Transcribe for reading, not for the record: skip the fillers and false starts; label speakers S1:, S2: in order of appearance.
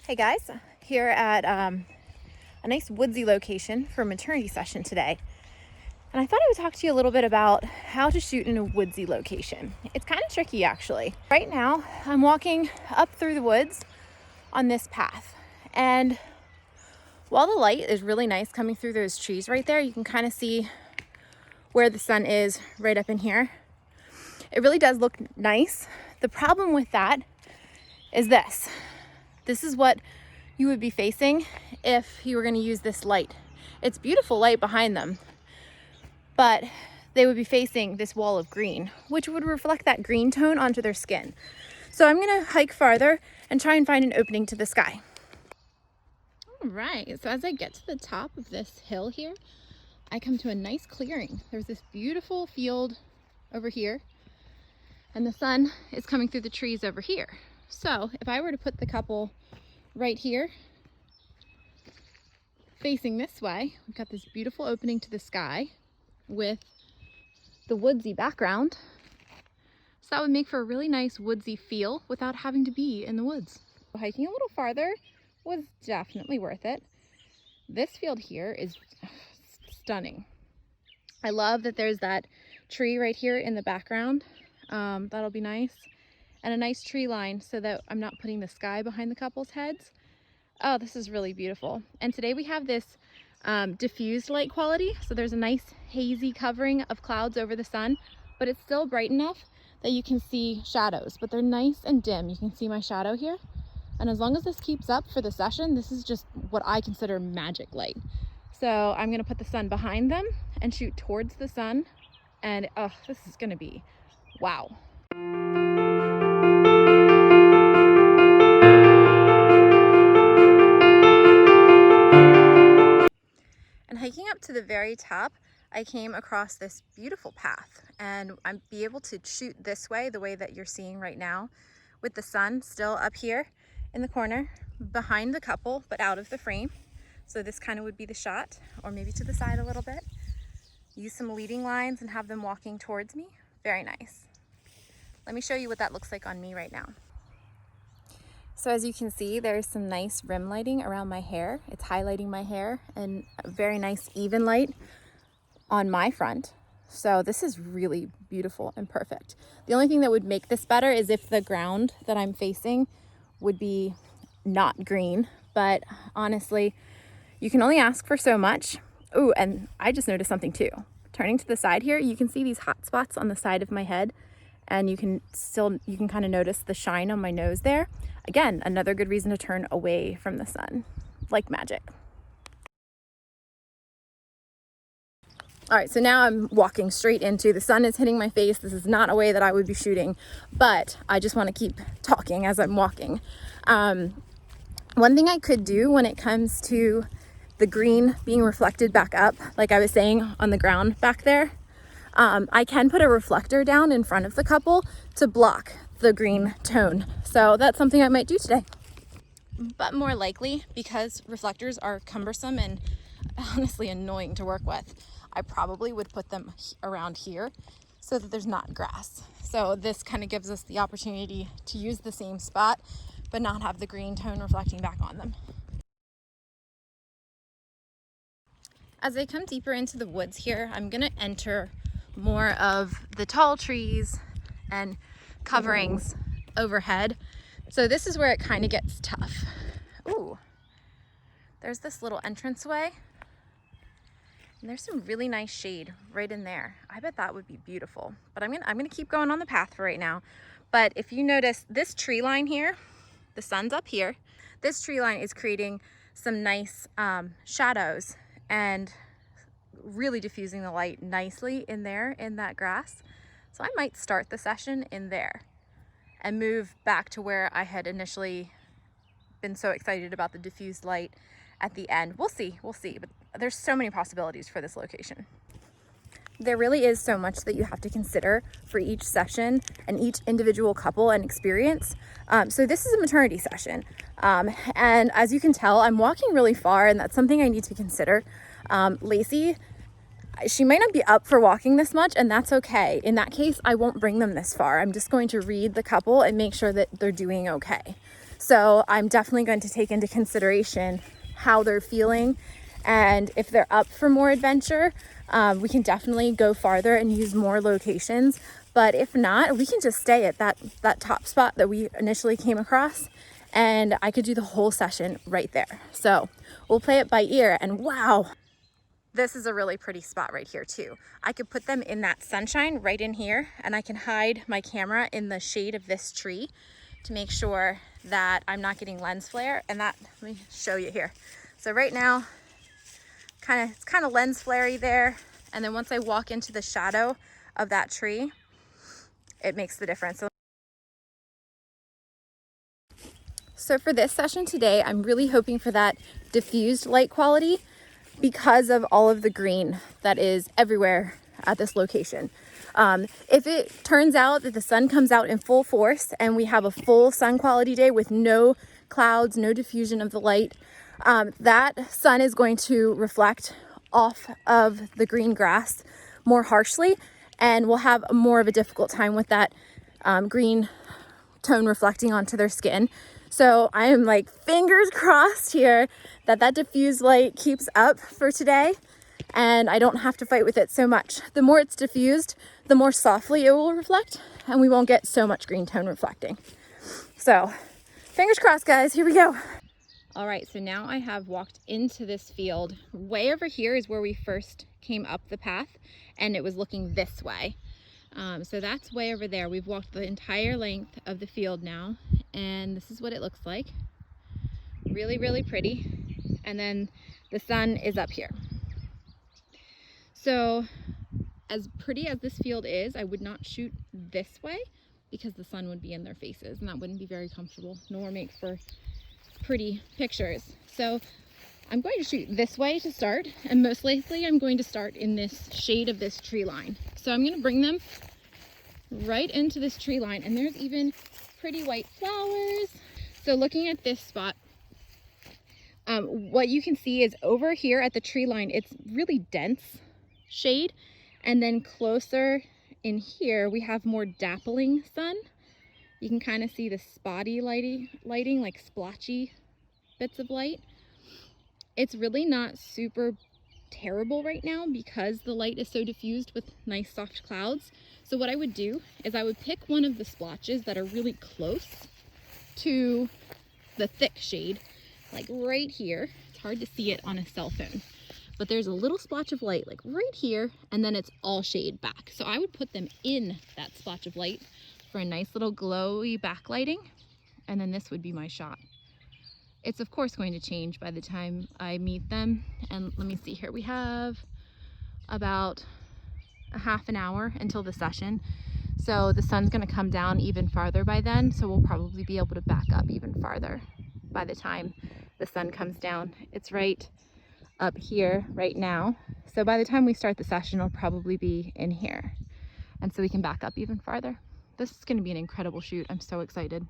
S1: Hey guys, here at a nice woodsy location for a maternity session today. And I thought I would talk to you a little bit about how to shoot in a woodsy location. It's kind of tricky actually. Right now, I'm walking up through the woods on this path. And while the light is really nice coming through those trees right there, you can kind of see where the sun is right up in here. It really does look nice. The problem with that is this. This is what you would be facing if you were going to use this light. It's beautiful light behind them, but they would be facing this wall of green, which would reflect that green tone onto their skin. So I'm going to hike farther and try and find an opening to the sky. All right, so as I get to the top of this hill here, I come to a nice clearing. There's this beautiful field over here, and the sun is coming through the trees over here. So if I were to put the couple right here, facing this way, we've got this beautiful opening to the sky with the woodsy background. So that would make for a really nice woodsy feel without having to be in the woods. Hiking a little farther was definitely worth it. This field here is stunning. I love that there's that tree right here in the background. That'll be nice. And a nice tree line so that I'm not putting the sky behind the couple's heads. Oh, this is really beautiful. And today we have this diffused light quality. So there's a nice hazy covering of clouds over the sun, but it's still bright enough that you can see shadows, but they're nice and dim. You can see my shadow here. And as long as this keeps up for the session, this is just what I consider magic light. So I'm gonna put the sun behind them and shoot towards the sun. And oh, this is gonna be wow. And hiking up to the very top, I came across this beautiful path, and I'd be able to shoot this way, the way that you're seeing right now, with the sun still up here in the corner behind the couple, but out of the frame. So this kind of would be the shot, or maybe to the side a little bit. Use some leading lines and have them walking towards me. Very nice. Let me show you what that looks like on me right now. So as you can see, there's some nice rim lighting around my hair. It's highlighting my hair, and a very nice even light on my front. So this is really beautiful and perfect. The only thing that would make this better is if the ground that I'm facing would be not green, but honestly, you can only ask for so much. Oh, and I just noticed something too. Turning to the side here, you can see these hot spots on the side of my head, and you can kind of notice the shine on my nose there. Again, another good reason to turn away from the sun, like magic. All right, so now I'm walking straight into, the sun is hitting my face. This is not a way that I would be shooting, but I just want to keep talking as I'm walking. One thing I could do when it comes to the green being reflected back up, like I was saying on the ground back there, I can put a reflector down in front of the couple to block the green tone. So that's something I might do today. But more likely, because reflectors are cumbersome and honestly annoying to work with, I probably would put them around here so that there's not grass. So this kind of gives us the opportunity to use the same spot, but not have the green tone reflecting back on them. As I come deeper into the woods here, I'm gonna enter more of the tall trees and coverings overhead. So this is where it kind of gets tough. Ooh, there's this little entranceway, and there's some really nice shade right in there. I bet that would be beautiful, but I'm gonna keep going on the path for right now. But if you notice this tree line here, the sun's up here. This tree line is creating some nice shadows and really diffusing the light nicely in there in that grass. So I might start the session in there and move back to where I had initially been so excited about the diffused light at the end. We'll see, but there's so many possibilities for this location. There really is so much that you have to consider for each session and each individual couple and experience. So this is a maternity session. And as you can tell, I'm walking really far, and that's something I need to consider. Lacey, she might not be up for walking this much, and that's okay. In that case, I won't bring them this far. I'm just going to read the couple and make sure that they're doing okay. So I'm definitely going to take into consideration how they're feeling, and if they're up for more adventure, we can definitely go farther and use more locations. But if not, we can just stay at that top spot that we initially came across, and I could do the whole session right there. So we'll play it by ear. And wow, this is a really pretty spot right here too. I could put them in that sunshine right in here, and I can hide my camera in the shade of this tree to make sure that I'm not getting lens flare. And that, let me show you here. So right now, it's kind of lens flary there. And then once I walk into the shadow of that tree, it makes the difference. So for this session today, I'm really hoping for that diffused light quality because of all of the green that is everywhere at this location. If it turns out that the sun comes out in full force and we have a full sun quality day with no clouds, no diffusion of the light, that sun is going to reflect off of the green grass more harshly, and we'll have more of a difficult time with that green tone reflecting onto their skin. So I am like fingers crossed here that that diffused light keeps up for today and I don't have to fight with it so much. The more it's diffused, the more softly it will reflect, and we won't get so much green tone reflecting. So fingers crossed, guys, here we go. All right, so now I have walked into this field. Way over here is where we first came up the path, and it was looking this way. So that's way over there. We've walked the entire length of the field now, and this is what it looks like. Really, really pretty. And then the sun is up here. So as pretty as this field is, I would not shoot this way because the sun would be in their faces, and that wouldn't be very comfortable, nor make for pretty pictures. So I'm going to shoot this way to start, and most likely I'm going to start in this shade of this tree line. So I'm going to bring them right into this tree line, and there's even pretty white flowers. So looking at this spot, what you can see is over here at the tree line, it's really dense shade, and then closer in here we have more dappling sun. You can kind of see the spotty lighting, like splotchy bits of light. It's really not super terrible right now because the light is so diffused with nice soft clouds. So what I would do is I would pick one of the splotches that are really close to the thick shade, like right here. It's hard to see it on a cell phone, but there's a little splotch of light like right here, and then it's all shade back. So I would put them in that splotch of light for a nice little glowy backlighting, and then this would be my shot. It's of course going to change by the time I meet them. And let me see here, we have about a half an hour until the session. So the sun's gonna come down even farther by then, so we'll probably be able to back up even farther by the time the sun comes down. It's right up here right now. So by the time we start the session, it'll probably be in here. And so we can back up even farther. This is gonna be an incredible shoot. I'm so excited.